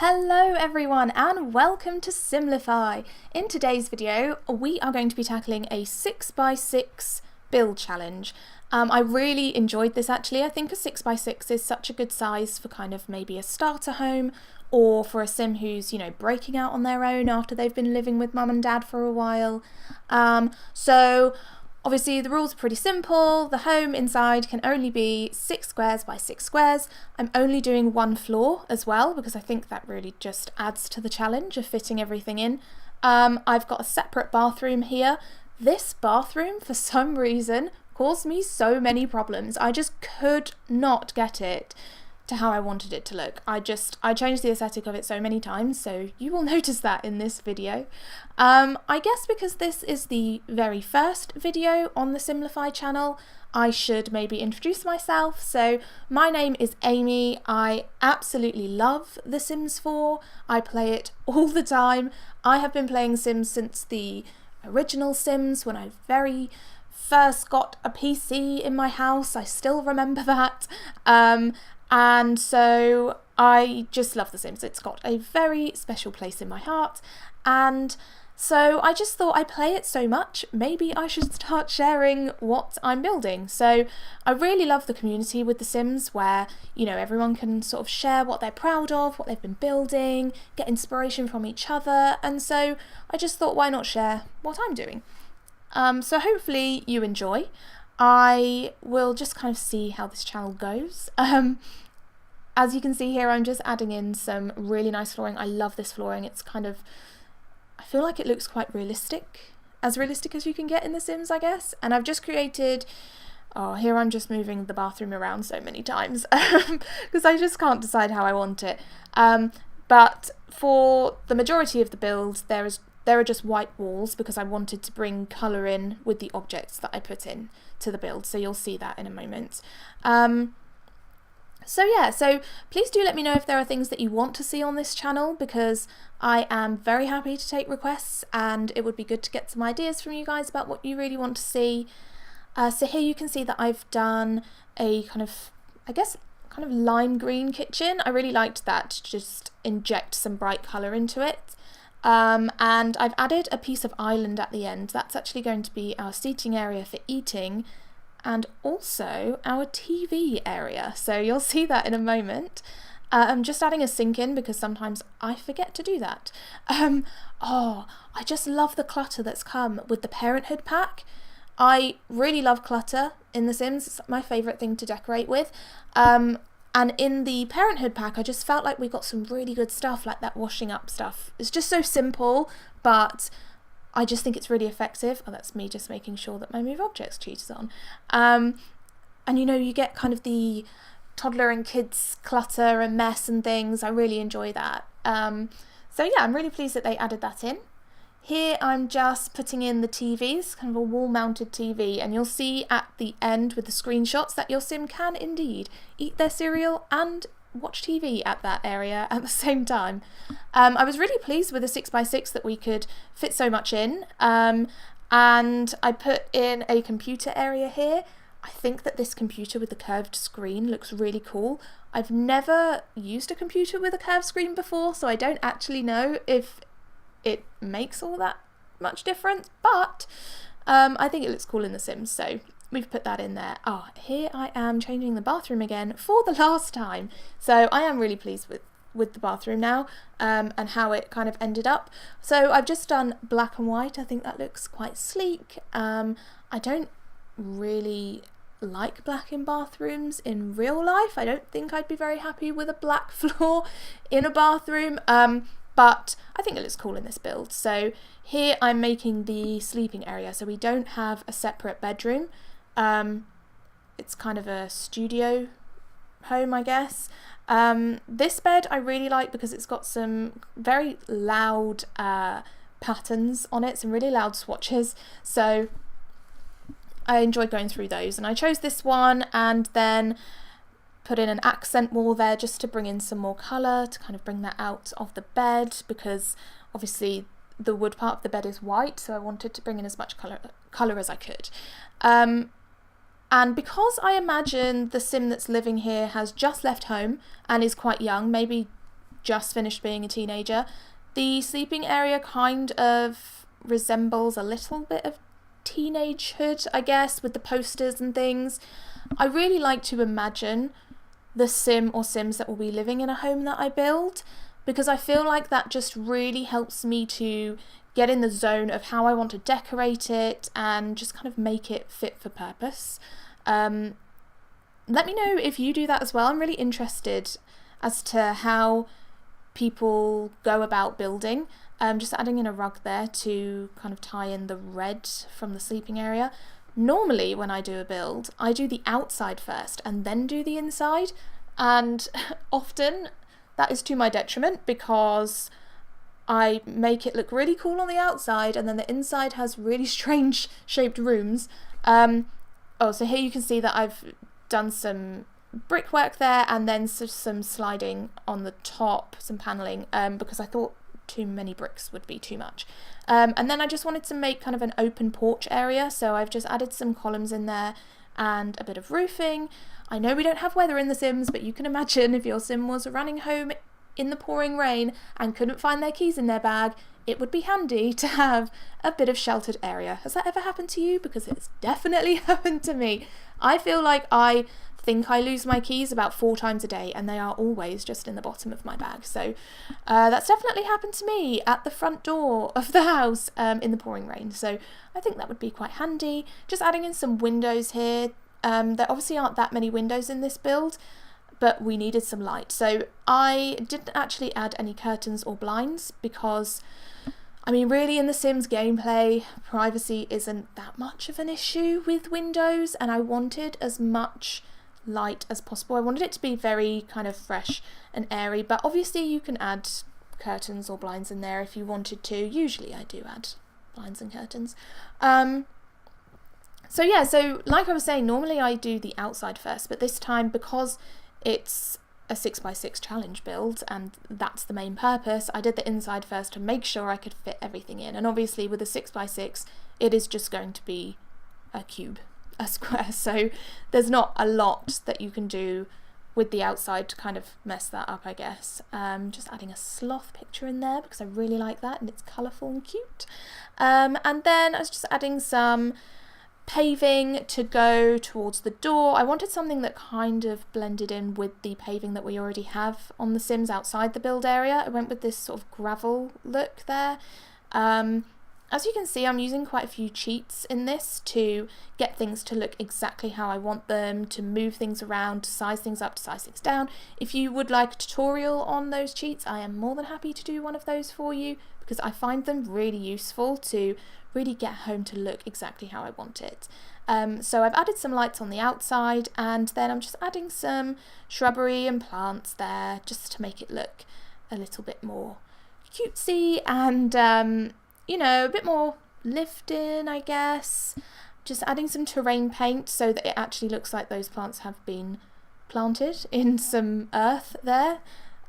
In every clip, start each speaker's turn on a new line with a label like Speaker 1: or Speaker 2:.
Speaker 1: Hello everyone and welcome to Simplify. In today's video we are going to be tackling a 6x6 build challenge. I really enjoyed this actually. I think a 6x6 is such a good size for kind of maybe a starter home or for a sim who's, breaking out on their own after they've been living with mum and dad for a while. So obviously the rules are pretty simple. The home inside can only be 6 squares by 6 squares. I'm only doing one floor as well because I think that really just adds to the challenge of fitting everything in. I've got a separate bathroom here. This bathroom for some reason caused me so many problems. I just could not get it to how I wanted it to look. I changed the aesthetic of it so many times, so you will notice that in this video. I guess because this is the very first video on the Simplify channel, I should maybe introduce myself. So my name is Amy. I absolutely love The Sims 4. I play it all the time. I have been playing Sims since the original Sims when I very first got a PC in my house. I still remember that. And so I just love The Sims. It's got a very special place in my heart. And so I just thought I play it so much, maybe I should start sharing what I'm building. So I really love the community with The Sims where, everyone can sort of share what they're proud of, what they've been building, get inspiration from each other. And so I just thought, why not share what I'm doing? So hopefully you enjoy. I will just kind of see how this channel goes. As you can see here, I'm just adding in some really nice flooring. I love this flooring. It's kind of, I feel like it looks quite realistic as you can get in The Sims, I guess. And I've just created, here I'm just moving the bathroom around so many times because I just can't decide how I want it. But for the majority of the build, there are just white walls because I wanted to bring colour in with the objects that I put in to the build, so you'll see that in a moment. So please do let me know if there are things that you want to see on this channel because I am very happy to take requests and it would be good to get some ideas from you guys about what you really want to see. So here you can see that I've done a kind of lime green kitchen. I really liked that to just inject some bright colour into it. And I've added a piece of island at the end. That's actually going to be our seating area for eating and also our TV area. So you'll see that in a moment. I'm just adding a sink in because sometimes I forget to do that. I just love the clutter that's come with the Parenthood pack. I really love clutter in The Sims. It's my favourite thing to decorate with. And in the Parenthood pack, I just felt like we got some really good stuff, like that washing up stuff. It's just so simple, but I just think it's really effective. Oh, that's me just making sure that my Move Objects cheat is on. And you get kind of the toddler and kids clutter and mess and things. I really enjoy that. So yeah, I'm really pleased that they added that in. Here I'm just putting in the TVs, kind of a wall-mounted TV, and you'll see at the end with the screenshots that your sim can indeed eat their cereal and watch TV at that area at the same time. I was really pleased with the 6x6 that we could fit so much in, and I put in a computer area here. I think that this computer with the curved screen looks really cool. I've never used a computer with a curved screen before, so I don't actually know if it makes all that much difference, but I think it looks cool in The Sims, so we've put that in there. Here I am changing the bathroom again for the last time. So I am really pleased with the bathroom now and how it kind of ended up. So I've just done black and white. I think that looks quite sleek. I don't really like black in bathrooms in real life. I don't think I'd be very happy with a black floor in a bathroom. But I think it looks cool in this build. So here I'm making the sleeping area. So we don't have a separate bedroom. It's kind of a studio home, I guess. This bed I really like because it's got some very loud patterns on it, some really loud swatches. So I enjoyed going through those. And I chose this one and then put in an accent wall there just to bring in some more colour, to kind of bring that out of the bed because obviously the wood part of the bed is white, so I wanted to bring in as much colour as I could. And because I imagine the sim that's living here has just left home and is quite young, maybe just finished being a teenager. The sleeping area kind of resembles a little bit of teenagehood, I guess, with the posters and things. I really like to imagine the sim or sims that will be living in a home that I build, because I feel like that just really helps me to get in the zone of how I want to decorate it and just kind of make it fit for purpose. Let me know if you do that as well. I'm really interested as to how people go about building. Just adding in a rug there to kind of tie in the red from the sleeping area. Normally when I do a build, I do the outside first and then do the inside, and often that is to my detriment because I make it look really cool on the outside and then the inside has really strange shaped rooms. So here you can see that I've done some brickwork there and then some sliding on the top, some paneling, because I thought too many bricks would be too much. And then I just wanted to make kind of an open porch area, so I've just added some columns in there and a bit of roofing. I know we don't have weather in The Sims, but you can imagine if your sim was running home in the pouring rain and couldn't find their keys in their bag, it would be handy to have a bit of sheltered area. Has that ever happened to you? Because it's definitely happened to me. I feel like I think I lose my keys about 4 times a day and they are always just in the bottom of my bag. So that's definitely happened to me at the front door of the house in the pouring rain. So I think that would be quite handy. Just adding in some windows here. There obviously aren't that many windows in this build, but we needed some light. So I didn't actually add any curtains or blinds because, I mean, really in The Sims gameplay, privacy isn't that much of an issue with windows, and I wanted as much light as possible. I wanted it to be very kind of fresh and airy, but obviously you can add curtains or blinds in there if you wanted to. Usually I do add blinds and curtains. So yeah, so like I was saying, normally I do the outside first, but this time, because it's a 6x6 challenge build and that's the main purpose, I did the inside first to make sure I could fit everything in. And obviously with a 6x6 it is just going to be a cube, a square, so there's not a lot that you can do with the outside to kind of mess that up, I guess. Just adding a sloth picture in there because I really like that and it's colourful and cute. And then I was just adding some paving to go towards the door. I wanted something that kind of blended in with the paving that we already have on The Sims outside the build area. I went with this sort of gravel look there. As you can see, I'm using quite a few cheats in this to get things to look exactly how I want them, to move things around, to size things up, to size things down. If you would like a tutorial on those cheats, I am more than happy to do one of those for you because I find them really useful to really get home to look exactly how I want it. So I've added some lights on the outside, and then I'm just adding some shrubbery and plants there just to make it look a little bit more cutesy and you know, a bit more lived in, I guess. Just adding some terrain paint so that it actually looks like those plants have been planted in some earth there.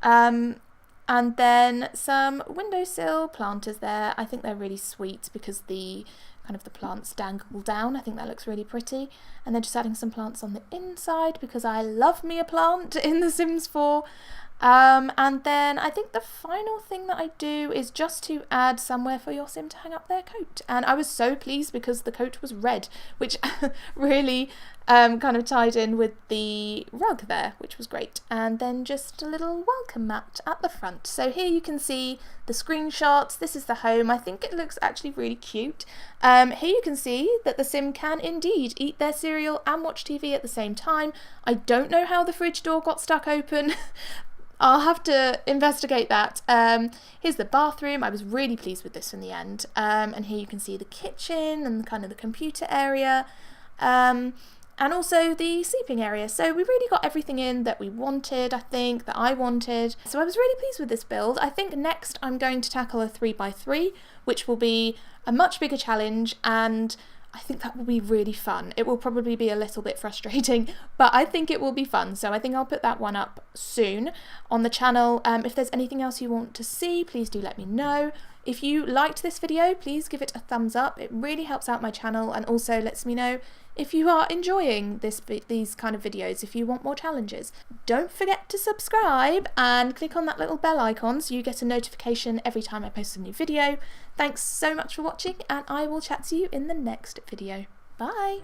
Speaker 1: And then some windowsill planters there. I think they're really sweet because the kind of the plants dangle down. I think that looks really pretty. And then just adding some plants on the inside because I love me a plant in The Sims 4. And then I think the final thing that I do is just to add somewhere for your sim to hang up their coat. And I was so pleased because the coat was red, which really kind of tied in with the rug there, which was great. And then just a little welcome mat at the front. So here you can see the screenshots. This is the home. I think it looks actually really cute. Here you can see that the sim can indeed eat their cereal and watch TV at the same time. I don't know how the fridge door got stuck open. I'll have to investigate that. Here's the bathroom. I was really pleased with this in the end. And here you can see the kitchen and kind of the computer area. And also the sleeping area. So we really got everything in that we wanted, I think, that I wanted. So I was really pleased with this build. I think next I'm going to tackle a 3x3, which will be a much bigger challenge, and I think that will be really fun. It will probably be a little bit frustrating, but I think it will be fun. So I think I'll put that one up soon on the channel. If there's anything else you want to see, please do let me know. If you liked this video, please give it a thumbs up. It really helps out my channel and also lets me know if you are enjoying these kind of videos, if you want more challenges. Don't forget to subscribe and click on that little bell icon so you get a notification every time I post a new video. Thanks so much for watching, and I will chat to you in the next video. Bye!